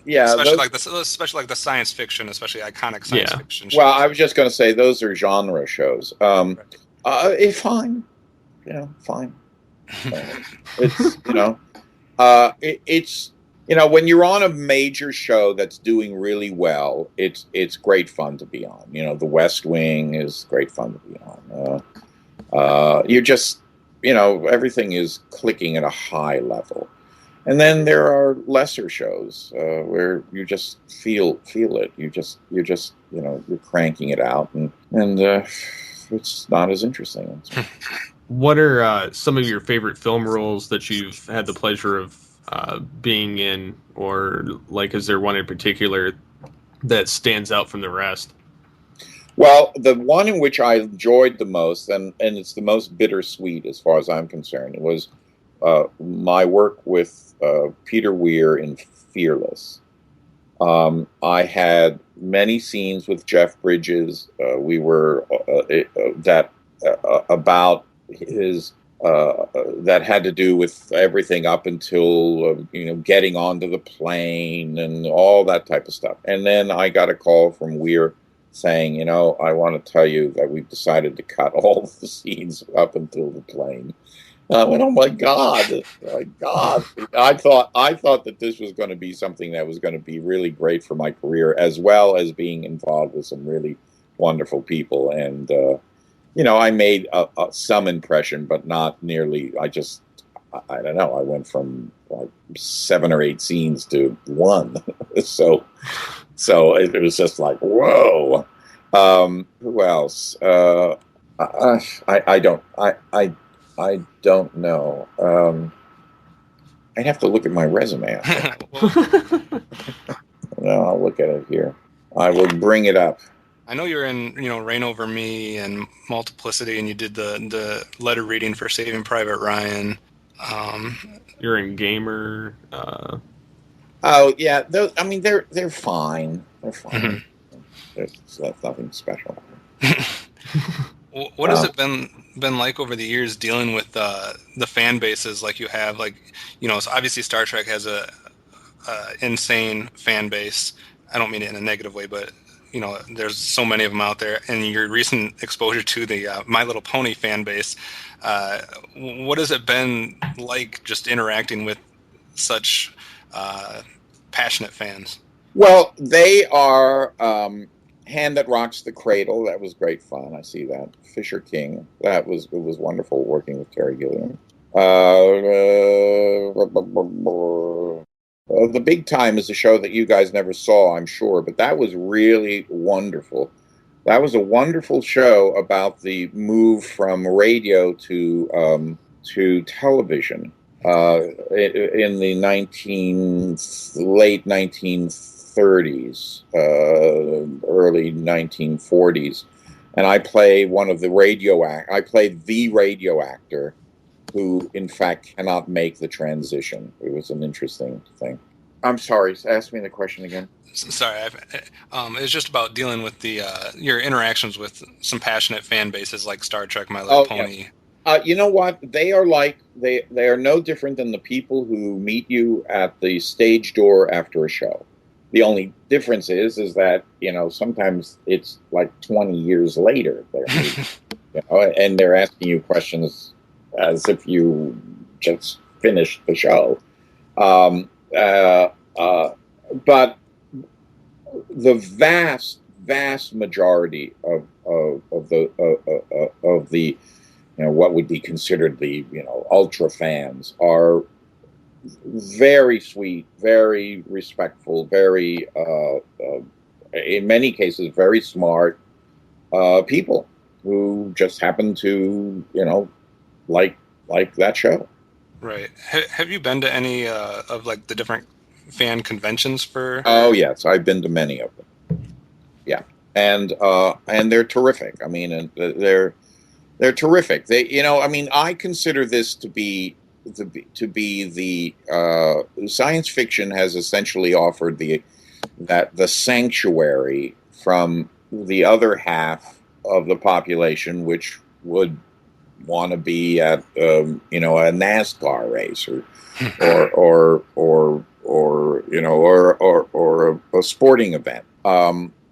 Yeah, especially like the science fiction, especially iconic science fiction shows. Well, I was just going to say those are genre shows. It's fine. Fine. It's it's when you're on a major show that's doing really well, it's great fun to be on. The West Wing is great fun to be on. You're just everything is clicking at a high level, and then there are lesser shows where you just feel it. You're cranking it out, and it's not as interesting. What are some of your favorite film roles that you've had the pleasure of being in, or is there one in particular that stands out from the rest? Well, the one in which I enjoyed the most, and it's the most bittersweet as far as I'm concerned, was my work with Peter Weir in Fearless. I had many scenes with Jeff Bridges. We were about his that had to do with everything up until getting onto the plane and all that type of stuff. And then I got a call from Weir saying, I want to tell you that we've decided to cut all the scenes up until the plane. And I went, oh my God! I thought that this was going to be something that was going to be really great for my career, as well as being involved with some really wonderful people. And I made some impression, but not nearly. I don't know. I went from like 7 or 8 scenes to 1, so it was just like, whoa. Who else? I don't know. I'd have to look at my resume. No, I'll look at it here. I will bring it up. I know you're in, Reign Over Me and Multiplicity, and you did the letter reading for Saving Private Ryan. You're in Gamer. Oh yeah, they're fine. They're fine. There's nothing special. What has it been like over the years dealing with the fan bases like you have? So obviously Star Trek has a insane fan base. I don't mean it in a negative way, but there's so many of them out there. And your recent exposure to the My Little Pony fan base, what has it been like just interacting with such passionate fans? Well, they are Hand That Rocks the Cradle. That was great fun. I see that. Fisher King. It was wonderful working with Terry Gilliam. The Big Time is a show that you guys never saw, I'm sure, but that was really wonderful. That was a wonderful show about the move from radio to television in the late 1930s, early 1940s, and I played I played the radio actor who, in fact, cannot make the transition. It was an interesting thing. I'm sorry. Ask me the question again. Sorry, it's just about dealing with your interactions with some passionate fan bases like Star Trek, My Little Pony. Yeah. You know what? They are they are no different than the people who meet you at the stage door after a show. The only difference is that sometimes it's like 20 years later they're meeting, and they're asking you questions as if you just finished the show. But the vast majority of the what would be considered the ultra fans are very sweet, very respectful, very in many cases very smart people who just happen to like that show. Right. Have you been to any of like the different fan conventions for? Oh yes, I've been to many of them. Yeah, and they're terrific. I mean, and they're terrific. I consider this to be the science fiction has essentially offered the sanctuary from the other half of the population, which would want to be at a NASCAR race or a sporting event.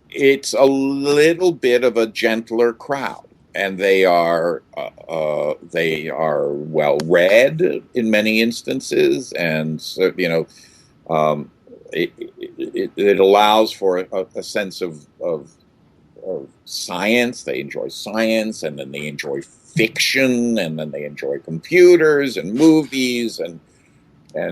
It's a little bit of a gentler crowd, and they are well read in many instances, and it allows for a sense of science. They enjoy science, and then they enjoy fiction, and then they enjoy computers and movies and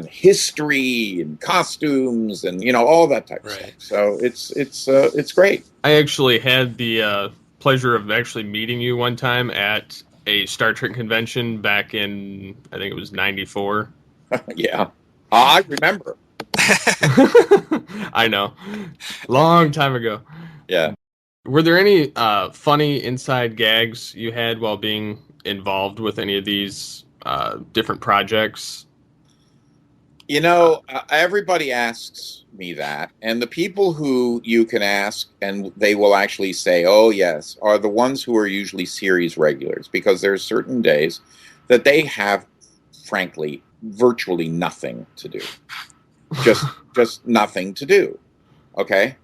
history and costumes and all that type of stuff. So it's great. I actually had the pleasure of actually meeting you one time at a Star Trek convention back in, I think it was 94. Yeah, I remember. I know, long time ago. Yeah. Were there any funny inside gags you had while being involved with any of these different projects? Everybody asks me that, and the people who you can ask and they will actually say, "Oh yes," are the ones who are usually series regulars, because there's certain days that they have, frankly, virtually nothing to do, just nothing to do. Okay.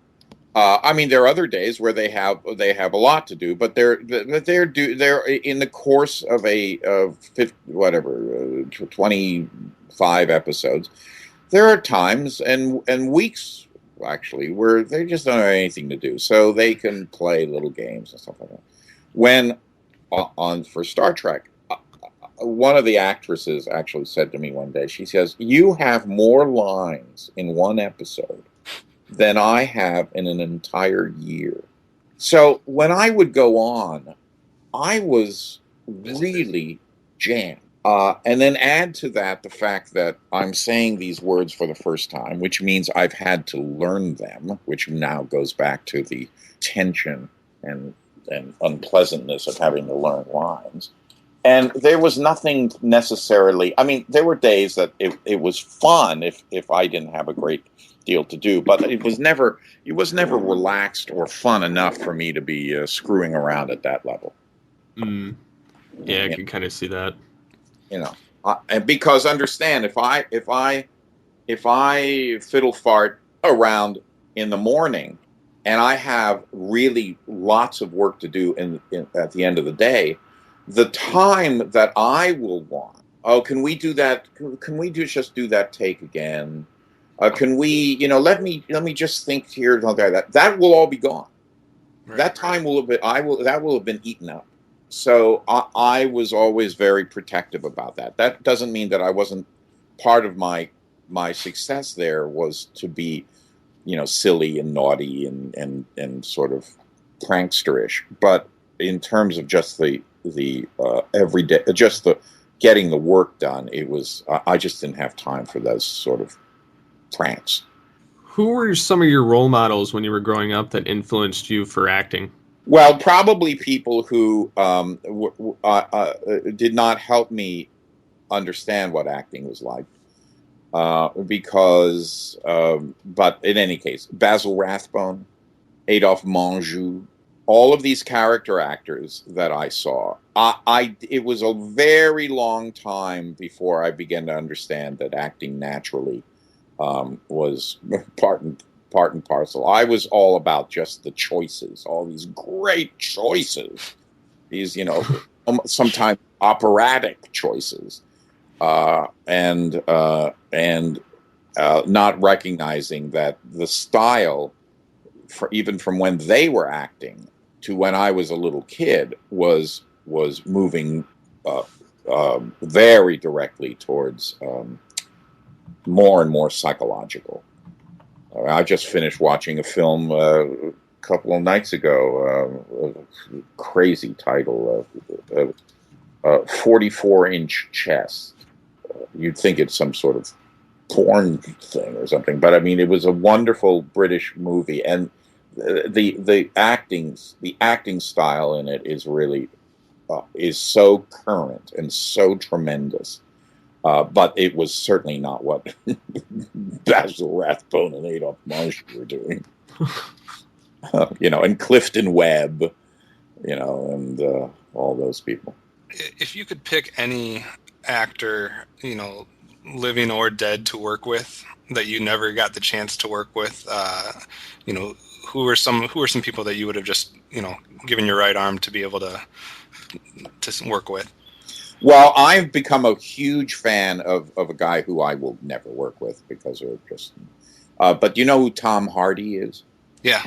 I mean, there are other days where they have a lot to do, but they're in the course of 25 episodes. There are times and weeks actually where they just don't have anything to do, so they can play little games and stuff like that. When for Star Trek, one of the actresses actually said to me one day, she says, "You have more lines in one episode than I have in an entire year." So when I would go on, I was really jammed. And then add to that the fact that I'm saying these words for the first time, which means I've had to learn them, which now goes back to the tension and unpleasantness of having to learn lines. And there was nothing necessarily, I mean, there were days that it was fun if I didn't have a great deal to do, but it was never relaxed or fun enough for me to be screwing around at that level. Yeah, I can kind of see that. And because understand, if I if I fiddle fart around in the morning and I have really lots of work to do at the end of the day, the time that I will want, oh, can we do that? Can we just do that take again? Can we, let me just think here. That will all be gone. Right. That time will have been, that will have been eaten up. So I was always very protective about that. That doesn't mean that I wasn't part of my success there was to be, silly and naughty and sort of pranksterish. But in terms of just the everyday, just the getting the work done, it was I just didn't have time for those sort of pranks. Who were some of your role models when you were growing up that influenced you for acting? Well, probably people who did not help me understand what acting was like. But in any case, Basil Rathbone, Adolphe Menjou, all of these character actors that I saw, it was a very long time before I began to understand that acting naturally was part and parcel. I was all about just the choices, all these great choices, these, sometimes operatic choices. And not recognizing that the style, even from when they were acting to when I was a little kid, was moving very directly towards more and more psychological. I just finished watching a film a couple of nights ago, a crazy title, 44-inch chest. You'd think it's some sort of porn thing or something, but I mean, it was a wonderful British movie, and the acting style in it is really is so current and so tremendous. But it was certainly not what Basil Rathbone and Adolphe Menjou were doing. And Clifton Webb, and all those people. If you could pick any actor, living or dead, to work with that you never got the chance to work with, who are some people that you would have just, given your right arm to be able to work with? Well, I've become a huge fan of a guy who I will never work with because of just. But do you know who Tom Hardy is? Yeah.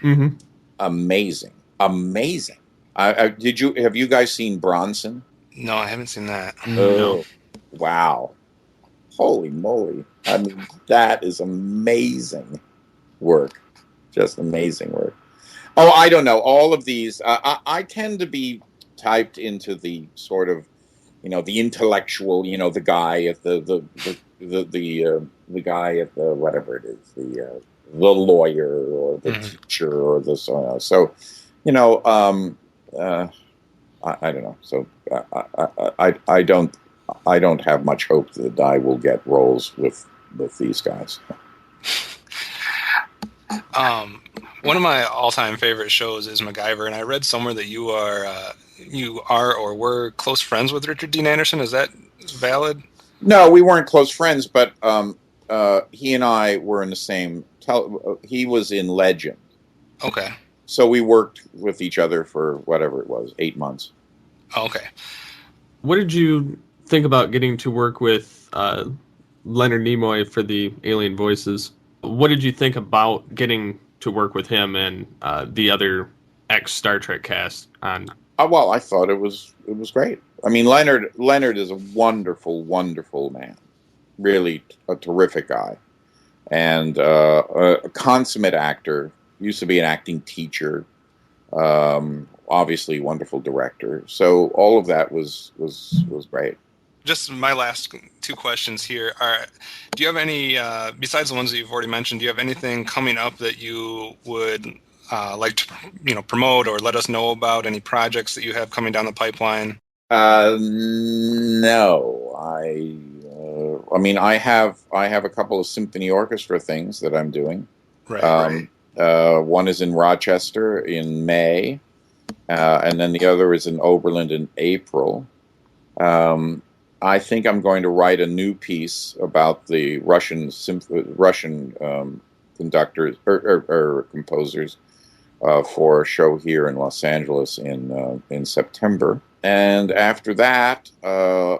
Mm-hmm. Amazing. Have you guys seen Bronson? No, I haven't seen that. No. Wow. Holy moly. I mean, that is amazing work. Just amazing work. Oh, I don't know. All of these, I tend to be typed into the sort of, the intellectual, the guy at the guy at the whatever it is, the lawyer or the teacher or the so, I don't know. So I don't have much hope that I will get roles with these guys. One of my all-time favorite shows is MacGyver, and I read somewhere that you are or were close friends with Richard Dean Anderson. Is that valid? No, we weren't close friends, but he and I were in the same. He was in Legend. Okay. So we worked with each other for whatever it was, 8 months. Okay. What did you think about getting to work with Leonard Nimoy for the Alien Voices? What did you think about getting to work with him and the other ex-Star Trek cast on? Well, I thought it was great. I mean, Leonard is a wonderful, wonderful man. Really a terrific guy. And a consummate actor. Used to be an acting teacher. Obviously, wonderful director. So all of that was great. Just my last two questions here are: do you have any, besides the ones that you've already mentioned, do you have anything coming up that you would like to, promote or let us know about? Any projects that you have coming down the pipeline? No, I mean, I have a couple of symphony orchestra things that I'm doing. Right. One is in Rochester in May, and then the other is in Oberlin in April. I think I'm going to write a new piece about the Russian conductors or composers for a show here in Los Angeles in September. And after that,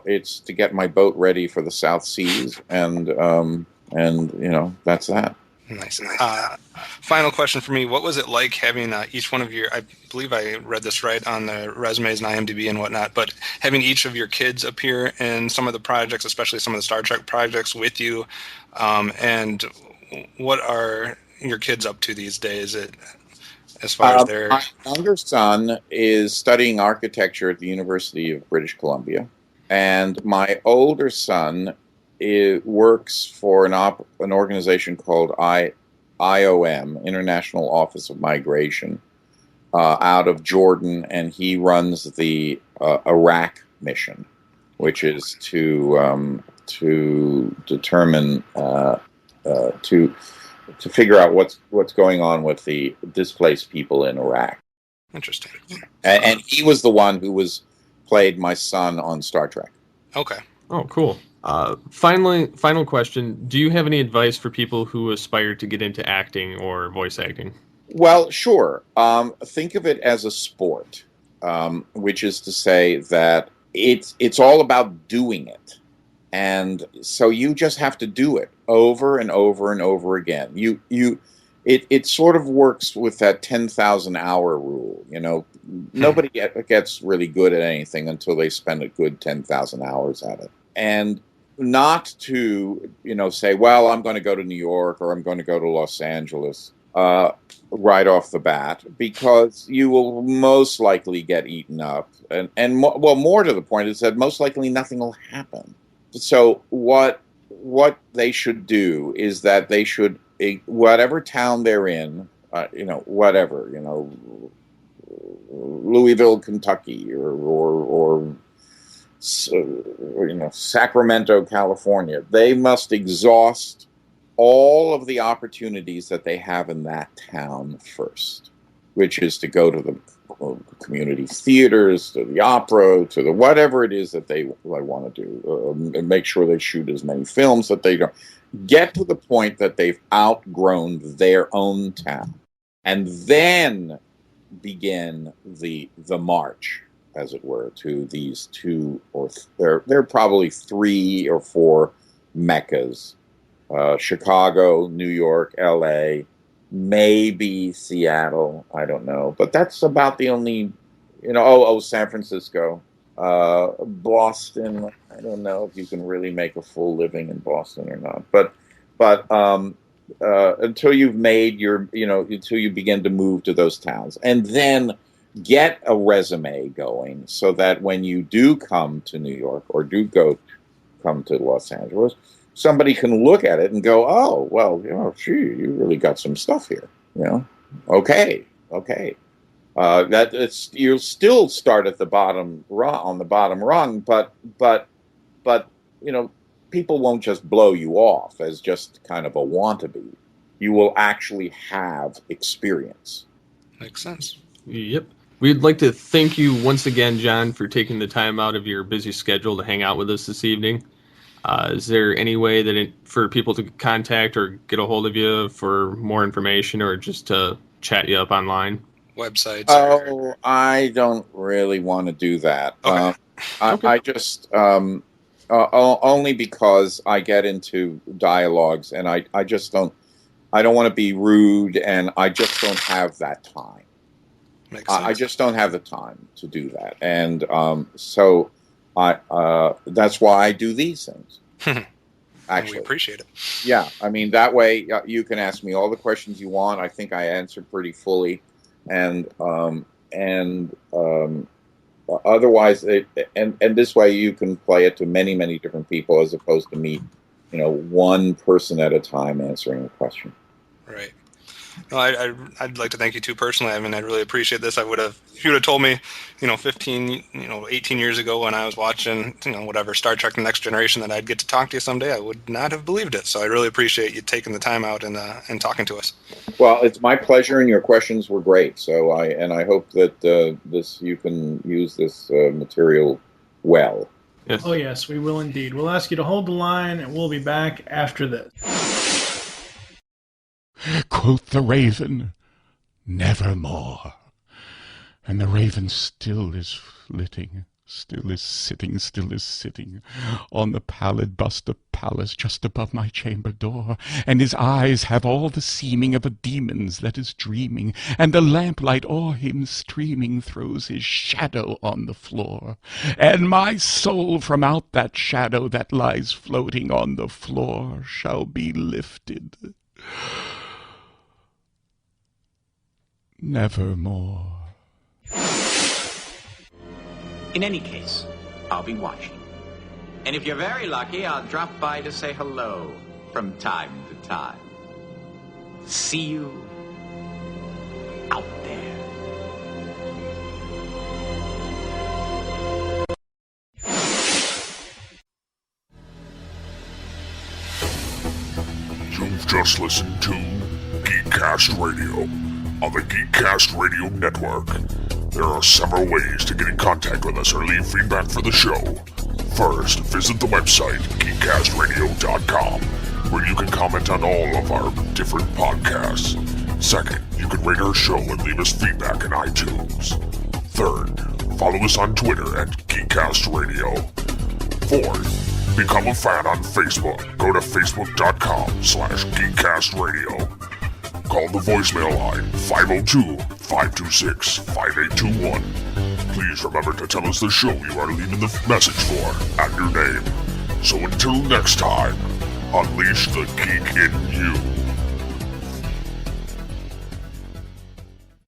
it's to get my boat ready for the South Seas, and that's that. Nice. Final question for me. What was it like having each one of your, I believe I read this right on the resumes and IMDb and whatnot, but having each of your kids appear in some of the projects, especially some of the Star Trek projects with you, and what are your kids up to these days as far as their... My younger son is studying architecture at the University of British Columbia, and my older son works for an organization called IOM, International Office of Migration, out of Jordan, and he runs the Iraq mission, which is to determine to figure out what's going on with the displaced people in Iraq. Interesting. And he was the one who played my son on Star Trek. Okay. Oh, cool. Final question. Do you have any advice for people who aspire to get into acting or voice acting? Well, sure. Think of it as a sport, which is to say that it's all about doing it. And so you just have to do it over and over and over again. It sort of works with that 10,000 hour rule. Nobody gets really good at anything until they spend a good 10,000 hours at it. And not to, say, well, I'm going to go to New York or I'm going to go to Los Angeles right off the bat, because you will most likely get eaten up. And more to the point is that most likely nothing will happen. So what they should do is that they should, whatever town they're in, Louisville, Kentucky, or Sacramento, California, they must exhaust all of the opportunities that they have in that town first, which is to go to the community theaters, to the opera, to the whatever it is that they want to do, and make sure they shoot as many films that they don't get to the point that they've outgrown their own town, and then begin the march, as it were, to these two or there are probably 3 or 4 meccas: Chicago, New York, L.A., maybe Seattle, I don't know, but that's about the only, San Francisco, Boston. I don't know if you can really make a full living in Boston or not, but until you've made until you begin to move to those towns, and then get a resume going, so that when you do come to New York or come to Los Angeles, somebody can look at it and go, oh, well, you really got some stuff here. Okay. You'll still start at the bottom on the bottom rung, but people won't just blow you off as just kind of a wannabe. You will actually have experience. Makes sense. Yep. We'd like to thank you once again, John, for taking the time out of your busy schedule to hang out with us this evening. Is there any way for people to contact or get a hold of you for more information, or just to chat you up online? Websites? I don't really want to do that. Okay. I just only because I get into dialogues, and I just don't. I don't want to be rude, and I just don't have that time. Makes sense. I just don't have the time to do that, and so that's why I do these things. Actually, we appreciate it. Yeah, I mean, that way you can ask me all the questions you want. I think I answered pretty fully, and otherwise, and this way you can play it to many, many different people, as opposed to me, one person at a time answering a question. Right. No, I'd like to thank you too personally. I mean, I really appreciate this. If you would have told me, 15, 18 years ago when I was watching, whatever, Star Trek: The Next Generation, that I'd get to talk to you someday, I would not have believed it. So I really appreciate you taking the time out and talking to us. Well, it's my pleasure, and your questions were great. So I hope that you can use this material well. Yes. Oh, yes, we will indeed. We'll ask you to hold the line, and we'll be back after this. Quoth the raven, nevermore. And the raven still is flitting, still is sitting on the pallid bust of Pallas just above my chamber door, and his eyes have all the seeming of a demon's that is dreaming, and the lamplight o'er him streaming throws his shadow on the floor, and my soul from out that shadow that lies floating on the floor shall be lifted nevermore. In any case, I'll be watching. And if you're very lucky, I'll drop by to say hello from time to time. See you out there. You've just listened to Geekcast Radio on the Geekcast Radio Network. There are several ways to get in contact with us or leave feedback for the show. First, visit the website, geekcastradio.com, where you can comment on all of our different podcasts. Second, you can rate our show and leave us feedback in iTunes. Third, follow us on Twitter at Geekcast Radio. Fourth, become a fan on Facebook. Go to facebook.com/GeekcastRadio. Call the voicemail line 502-526-5821. Please remember to tell us the show you are leaving the message for and your name. So until next time, unleash the geek in you.